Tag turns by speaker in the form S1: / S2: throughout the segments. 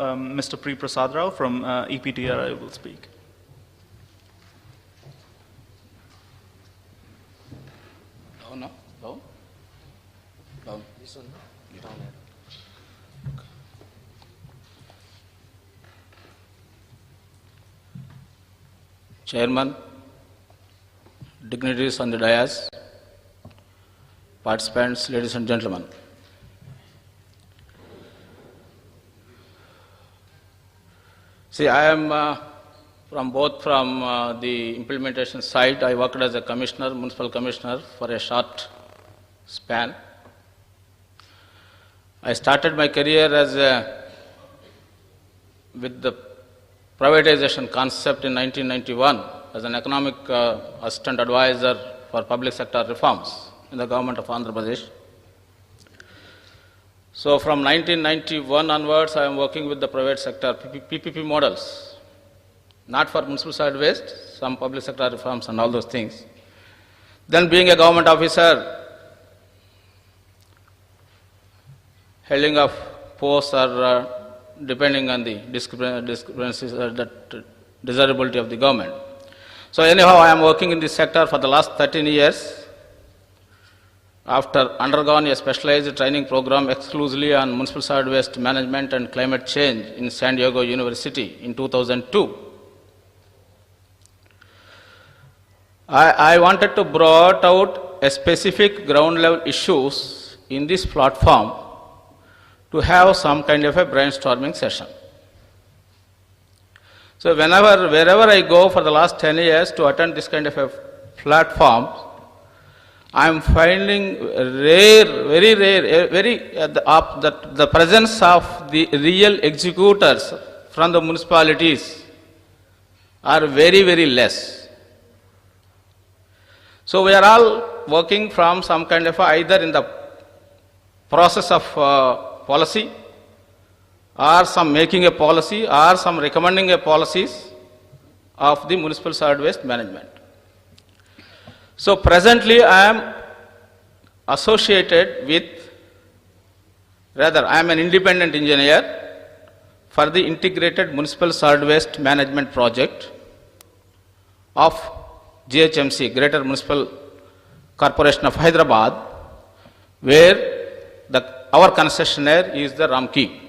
S1: Mr. Pri Prasad Rao from EPTRI will speak.
S2: Down, down, down. This one, down. Chairman, dignitaries on the dais, participants, ladies and gentlemen. See, I am from the implementation side. I worked as a commissioner, municipal commissioner for a short span. I started my career with the privatization concept in 1991 as an economic assistant advisor for public sector reforms in the government of Andhra Pradesh. So from 1991 onwards, I am working with the private sector PPP models, not for municipal solid waste, some public sector reforms and all those things. Then being a government officer, holding of posts or depending on the discrepancies or that desirability of the government. So anyhow, I am working in this sector for the last 13 years. After undergone a specialized training program exclusively on municipal solid waste management and climate change in San Diego University in 2002. I wanted to brought out a specific ground level issues in this platform to have some kind of a brainstorming session. So wherever I go for the last 10 years to attend this kind of a platform, I am finding very rare, the presence of the real executors from the municipalities are very, very less. So we are all working from some kind of either in the process of policy, or some making a policy, or some recommending a policies of the municipal solid waste management. So presently I am associated with, rather I am an independent engineer for the integrated municipal solid waste management project of GHMC, Greater Municipal Corporation of Hyderabad, where our concessionaire is the Ramki.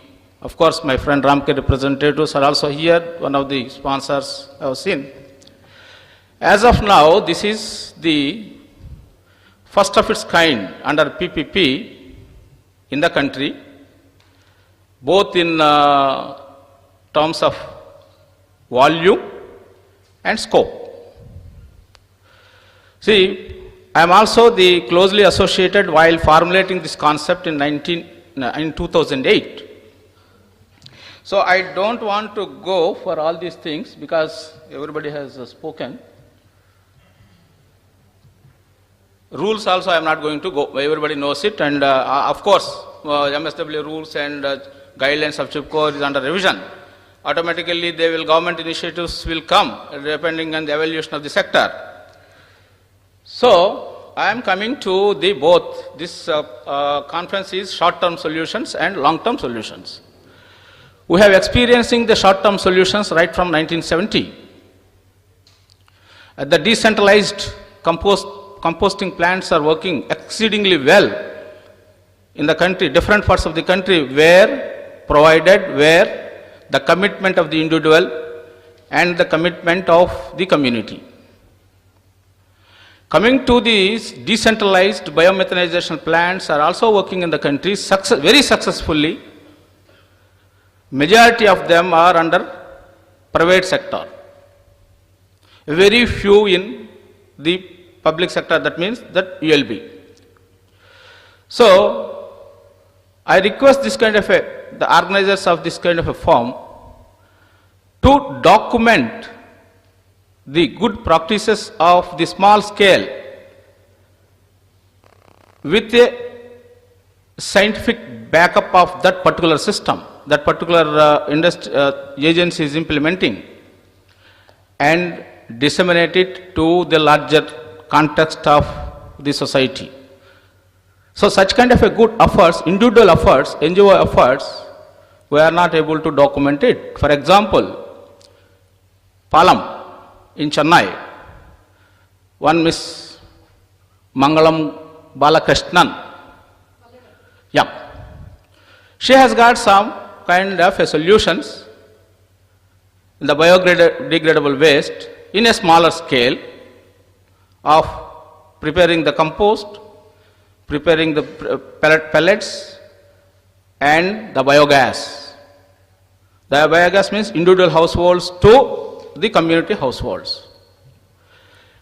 S2: Of course, my friend Ramki representatives are also here, one of the sponsors I have seen. As of now, this is the first of its kind under PPP in the country, both in terms of volume and scope. See, I am also closely associated while formulating this concept in 2008. So I don't want to go for all these things because everybody has spoken. Rules also I am not going to go, everybody knows it, and of course MSW rules and guidelines of CHIPCO is under revision. Automatically government initiatives will come depending on the evaluation of the sector. So I am coming to both. This conference is short-term solutions and long-term solutions. We have experiencing the short-term solutions right from 1970. The decentralized composting plants are working exceedingly well in the country, different parts of the country, where the commitment of the individual and the commitment of the community. Coming to these decentralized biomethanization plants are also working in the country very successfully. Majority of them are under private sector. Very few in the public sector, that means that ULB. So I request the organizers of this kind of a forum to document the good practices of the small scale with a scientific backup of that particular system, that particular agency is implementing, and disseminate it to the larger context of the society. So such kind of a good efforts, individual efforts, NGO efforts we are not able to document it. For example, Palam in Chennai, one Miss Mangalam Balakrishnan. Yeah. She has got some kind of a solutions in the biodegradable waste in a smaller scale of preparing the compost, preparing the pellets and the biogas. The biogas means individual households to the community households.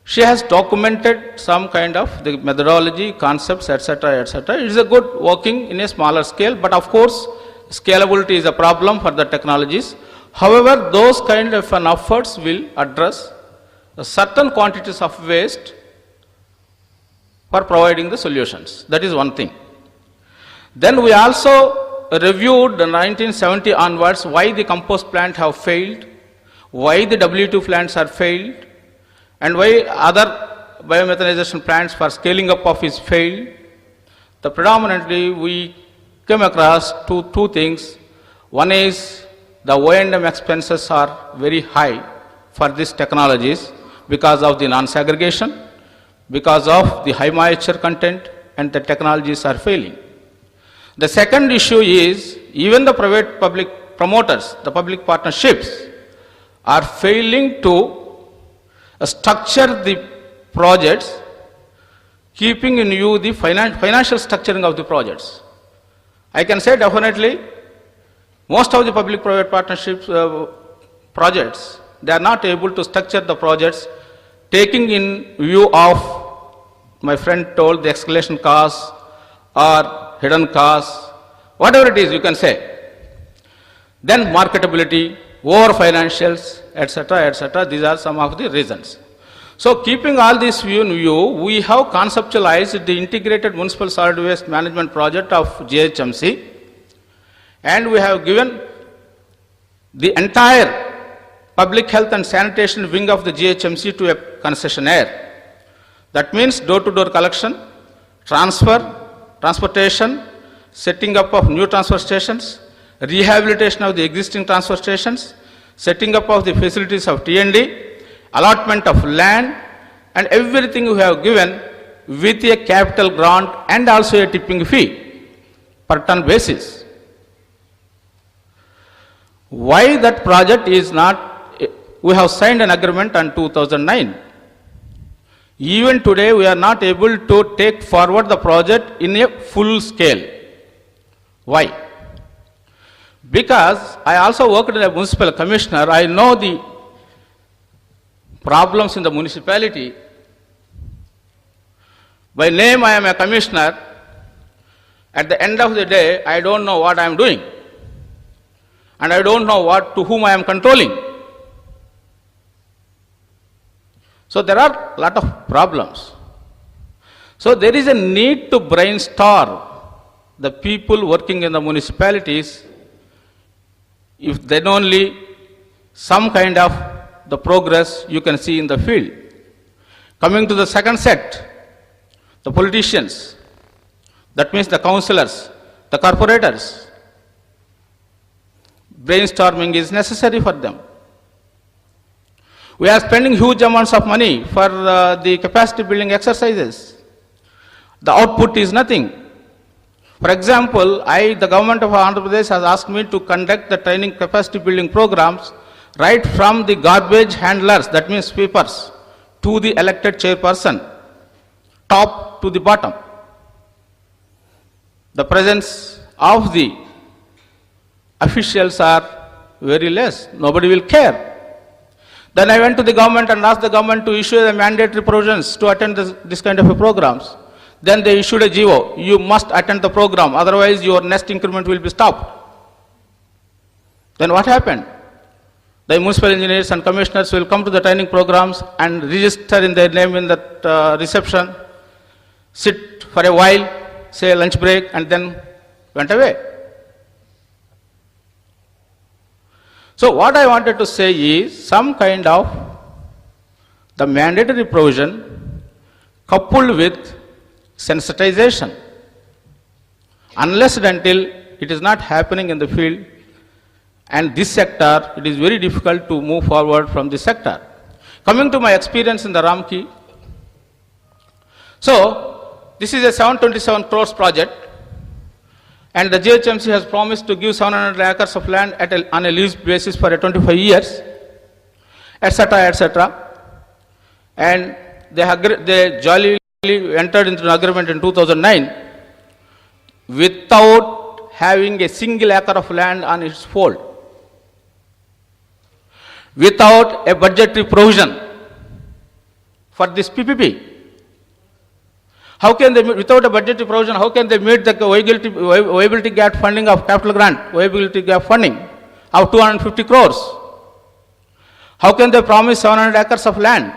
S2: She has documented some kind of the methodology, concepts, etc., etc. It is a good working in a smaller scale, but of course, scalability is a problem for the technologies. However, those kind of an efforts will address certain quantities of waste for providing the solutions. That is one thing. Then we also reviewed the 1970 onwards why the compost plants have failed, why the W2 plants are failed, and why other biomethanization plants for scaling up of is failed. The predominantly we came across two things. One is the O&M expenses are very high for these technologies because of the non-segregation, because of the high moisture content, and the technologies are failing. The second issue is even the private public promoters, the public partnerships are failing to structure the projects, keeping in view the financial structuring of the projects. I can say definitely most of the public-private partnerships projects, they are not able to structure the projects taking in view of, my friend told, the escalation costs or hidden costs, whatever it is you can say. Then marketability, over financials, etc., etc. These are some of the reasons. So keeping all this view in view, we have conceptualized the integrated municipal solid waste management project of GHMC, and we have given the entire public health and sanitation wing of the GHMC to a concessionaire. That means door-to-door collection, transportation, setting up of new transfer stations, rehabilitation of the existing transfer stations, setting up of the facilities of T&D, allotment of land, and everything we have given with a capital grant and also a tipping fee per ton basis. Why that project is not, we have signed an agreement on 2009. Even today we are not able to take forward the project in a full scale. Why? Because I also worked as a municipal commissioner, I know the problems in the municipality. By name I am a commissioner, at the end of the day I don't know what I am doing, and I don't know to whom I am controlling. So there are a lot of problems. So there is a need to brainstorm the people working in the municipalities, if then only some kind of the progress you can see in the field. Coming to the second set, the politicians, that means the councillors, the corporators. Brainstorming is necessary for them. We are spending huge amounts of money for the capacity building exercises. The output is nothing. For example, the government of Andhra Pradesh has asked me to conduct the training capacity building programs right from the garbage handlers, that means sweepers, to the elected chairperson, top to the bottom. The presence of the officials are very less. Nobody will care. Then I went to the government and asked the government to issue the mandatory provisions to attend this kind of programs. Then they issued a GO. You must attend the program, otherwise your next increment will be stopped. Then what happened? The municipal engineers and commissioners will come to the training programs and register in their name in that reception, sit for a while, say lunch break, and then went away. So what I wanted to say is some kind of the mandatory provision coupled with sensitization. Unless and until it is not happening in the field, And this sector, it is very difficult to move forward from this sector. Coming to my experience in the Ramki, so this is a 727 crores project, and the GHMC has promised to give 700 acres of land on a lease basis for 25 years, etc., etc. And they jollily entered into an agreement in 2009 without having a single acre of land on its fold, without a budgetary provision for this PPP. How can they, without a budgetary provision, how can they meet the viability gap funding of capital grant, viability gap funding of 250 crores? How can they promise 700 acres of land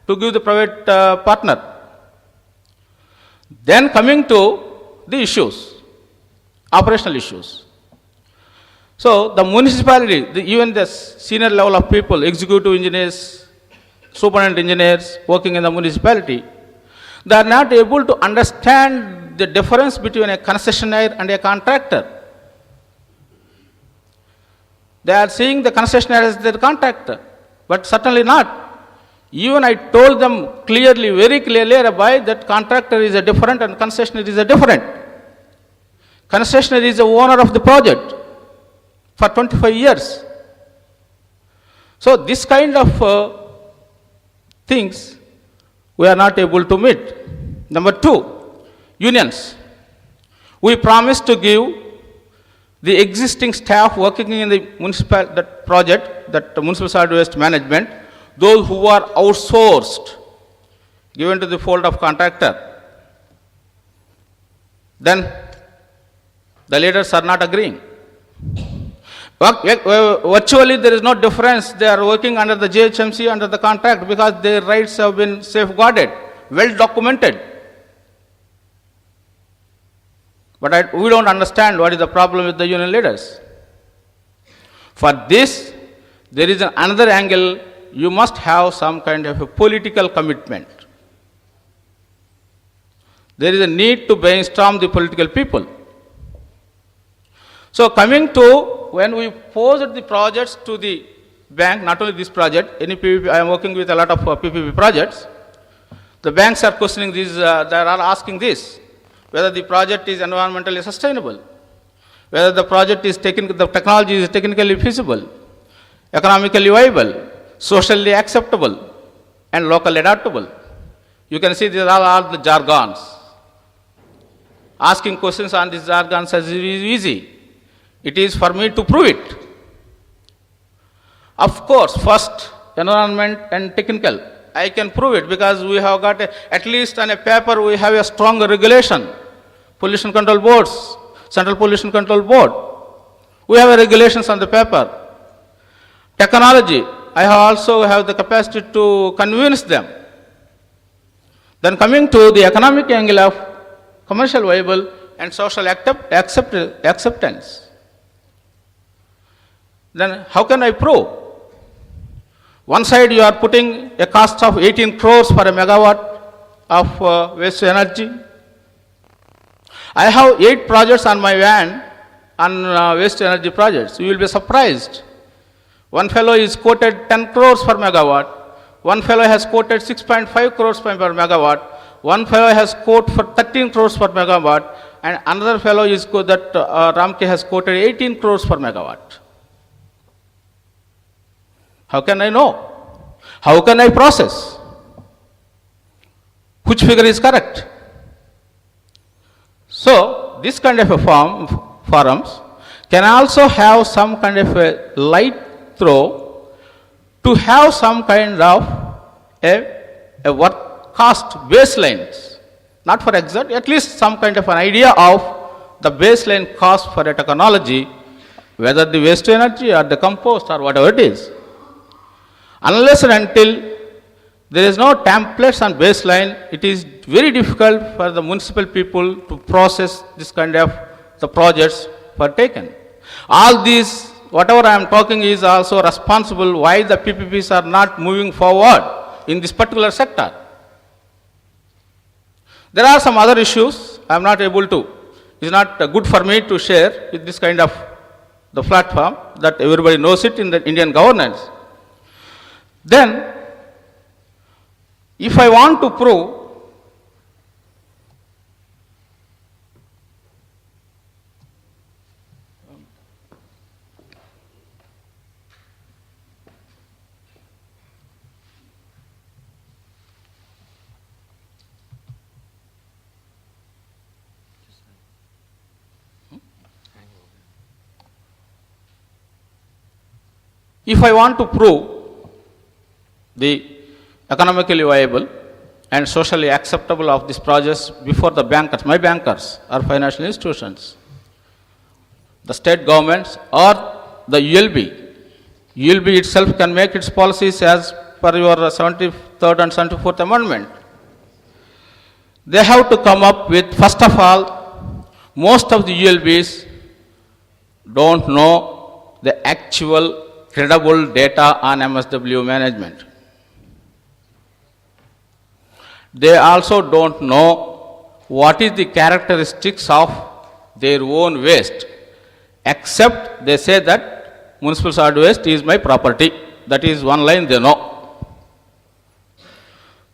S2: to give the private partner? Then coming to the issues, operational issues. So the municipality, even the senior level of people, executive engineers, superintendent engineers working in the municipality, they are not able to understand the difference between a concessionaire and a contractor. They are seeing the concessionaire as their contractor, but certainly not. Even I told them clearly, very clearly, that contractor is a different and concessionaire is a different. Concessionaire is the owner of the project for 25 years. So this kind of things we are not able to meet. Number two, unions. We promised to give the existing staff working in the municipal solid waste management, those who are outsourced, given to the fold of contractor. Then the leaders are not agreeing. Virtually there is no difference. They are working under the GHMC, under the contract, because their rights have been safeguarded, well documented. But we don't understand what is the problem with the union leaders. For this, there is another angle. You must have some kind of a political commitment. There is a need to brainstorm the political people. So coming to when we posed the projects to the bank, not only this project, any PPP, I am working with a lot of PPP projects. The banks are questioning this, they are asking this, whether the project is environmentally sustainable, whether the project is the technology is technically feasible, economically viable, socially acceptable, and locally adaptable. You can see these are all the jargons. Asking questions on these jargons is easy. It is for me to prove it. Of course, first, environment and technical. I can prove it because we have got, at least on a paper, we have a strong regulation. Pollution control boards, Central Pollution Control Board. We have regulations on the paper. Technology, I also have the capacity to convince them. Then coming to the economic angle of commercial viable and social acceptance. Then how can I prove? One side you are putting a cost of 18 crores for a megawatt of waste energy. I have 8 projects on my van on waste energy projects. You will be surprised. One fellow is quoted 10 crores per megawatt. One fellow has quoted 6.5 crores per megawatt. One fellow has quoted for 13 crores per megawatt. And another fellow is that Ramki has quoted 18 crores per megawatt. How can I know? How can I process? Which figure is correct? So, this kind of a forums can also have some kind of a light throw to have some kind of a work cost baselines. Not for exact, at least some kind of an idea of the baseline cost for a technology, whether the waste energy or the compost or whatever it is. Unless and until there is no templates on baseline, it is very difficult for the municipal people to process this kind of the projects for taken. All these, whatever I am talking is also responsible why the PPPs are not moving forward in this particular sector. There are some other issues I am not able to. It is not good for me to share with this kind of the platform that everybody knows it in the Indian governance. Then, if I want to prove the economically viable and socially acceptable of these projects before the bankers, my bankers or financial institutions, the state governments or the ULB. ULB itself can make its policies as per your 73rd and 74th Amendment. They have to come up with, first of all, most of the ULBs don't know the actual credible data on MSW management. They also don't know what is the characteristics of their own waste, except they say that municipal solid waste is my property. That is one line they know.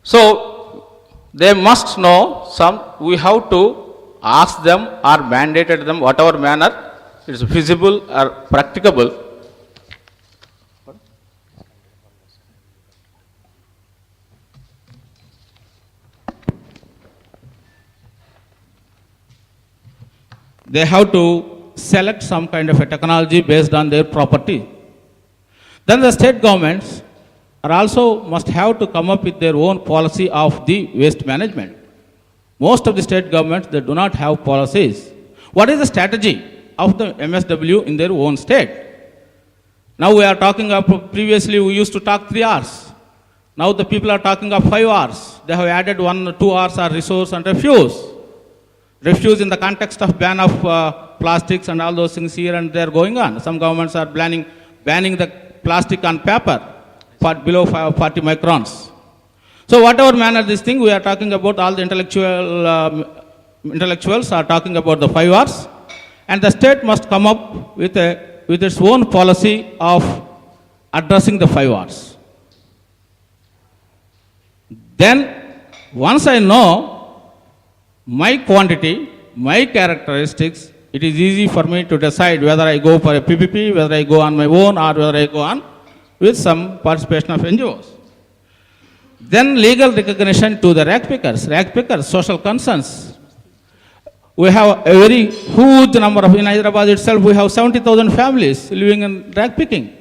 S2: So, they must know we have to ask them or mandated them whatever manner it is feasible or practicable. They have to select some kind of a technology based on their property. Then the state governments are also must have to come up with their own policy of the waste management. Most of the state governments, they do not have policies. What is the strategy of the MSW in their own state? Now we are talking of, previously we used to talk 3 hours. Now the people are talking of 5 hours. They have added 1 or 2 hours are resource and refuse. Refuse in the context of ban of plastics and all those things here and there going on. Some governments are banning the plastic on paper for below 40 microns. So whatever manner this thing, we are talking about all the intellectuals are talking about the 5 hours, and the state must come up with its own policy of addressing the 5 hours. Then once I know my quantity, my characteristics, it is easy for me to decide whether I go for a PPP, whether I go on my own, or whether I go on with some participation of NGOs. Then legal recognition to the rag pickers, social concerns. We have a very huge number of, in Hyderabad itself, we have 70,000 families living in rag picking.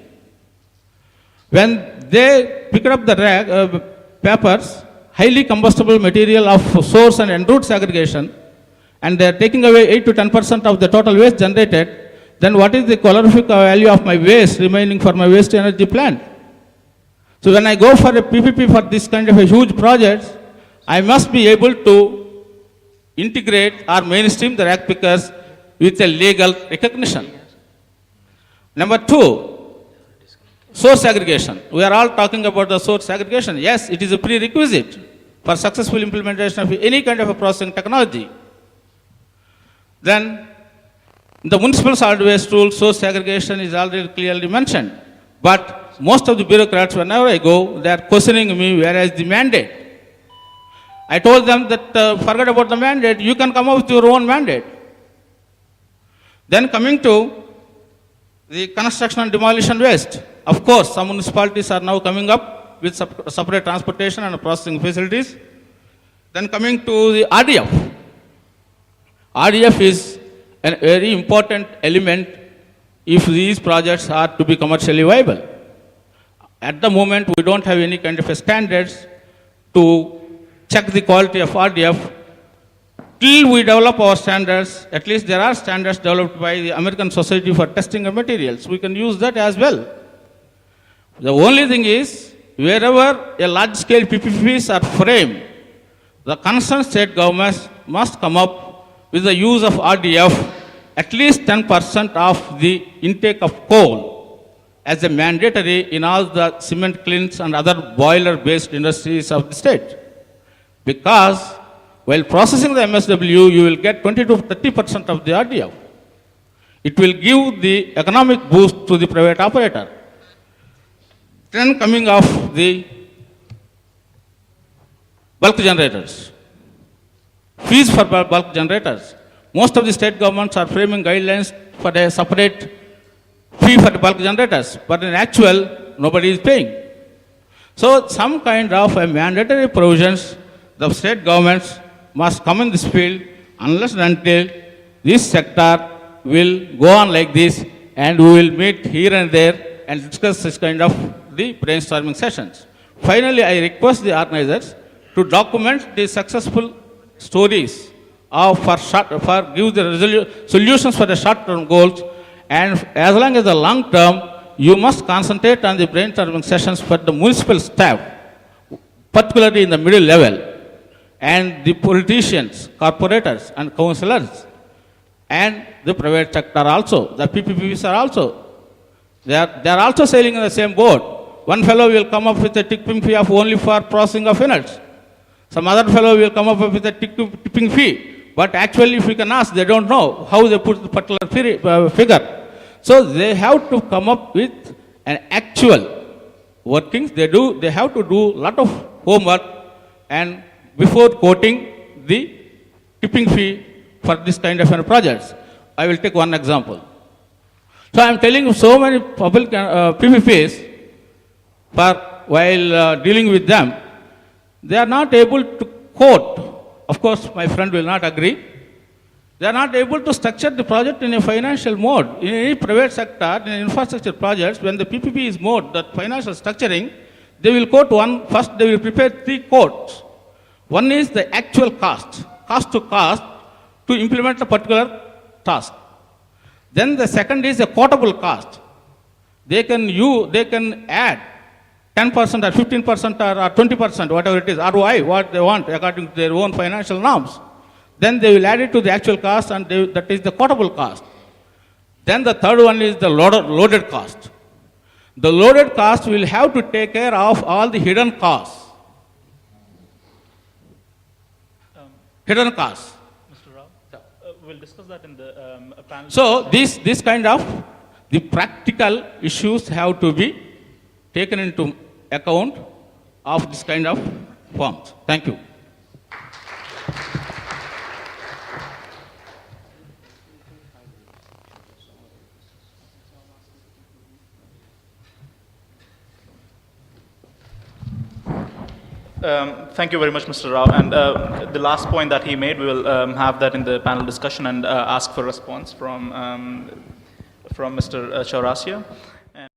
S2: When they pick up the rag papers, highly combustible material of source and en route segregation, and they are taking away 8 to 10% of the total waste generated, then what is the calorific value of my waste remaining for my waste energy plant? So when I go for a PPP for this kind of a huge project, I must be able to integrate or mainstream the rag pickers with a legal recognition. Number 2, source segregation. We are all talking about the source segregation. Yes, it is a prerequisite for successful implementation of any kind of a processing technology. Then, the municipal solid waste rule, source segregation is already clearly mentioned. But most of the bureaucrats, whenever I go, they are questioning me, where is the mandate? I told them that forget about the mandate, you can come up with your own mandate. Then coming to the construction and demolition waste. Of course, some municipalities are now coming up with separate transportation and processing facilities. Then coming to the RDF. RDF is a very important element if these projects are to be commercially viable. At the moment, we don't have any kind of a standards to check the quality of RDF. Till we develop our standards, at least there are standards developed by the American Society for Testing of Materials. We can use that as well. The only thing is, wherever a large-scale PPPs are framed, the concerned state governments must come up with the use of RDF, at least 10% of the intake of coal as a mandatory in all the cement kilns and other boiler-based industries of the state. Because while processing the MSW, you will get 20 to 30% of the RDF.
S3: It will give the economic boost to the private operator. Then coming off the bulk generators. Fees for bulk generators. Most of the state governments are framing guidelines for a separate fee for the bulk generators, but in actual, nobody is paying. So some kind of a mandatory provisions, the state governments must come in this field unless and until this sector will go on like this, and we will meet here and there and discuss this kind of the brainstorming sessions. Finally, I request the organizers to document the successful stories of for give the solutions for the short-term goals, and as long as the long term, you must concentrate on the brainstorming sessions for the municipal staff, particularly in the middle level, and the politicians, corporators, and councillors, and the private sector also. The PPPs are also. They are also sailing in the same boat. One fellow will come up with a tipping fee of only for processing of units. Some other fellow will come up with a tipping fee. But actually, if you can ask, they don't know how they put the particular figure. So they have to come up with an actual workings. They have to do a lot of homework, and before quoting the tipping fee for this kind of projects. I will take one example. So I am telling you, so many public PPPs, while dealing with them, they are not able to quote. Of course, my friend will not agree. They are not able to structure the project in a financial mode. In any private sector, in infrastructure projects, when the PPP is mode, that financial structuring, they will quote one, first they will prepare 3 quotes. One is the actual cost to implement a particular task. Then the second is a quotable cost. They can add 10% or 15% or 20%, whatever it is, ROI, what they want according to their own financial norms. Then they will add it to the actual cost, and that is the quotable cost. Then the third one is the loaded cost. The loaded cost will have to take care of all the hidden costs. Hidden costs.
S1: Mr. Rao, we'll discuss that in the panel.
S3: So this kind of the practical issues have to be taken into account of this kind of forms. Thank you.
S1: Thank you very much, Mr. Rao. And the last point that he made, we will have that in the panel discussion and ask for response from Mr. Chaurasia.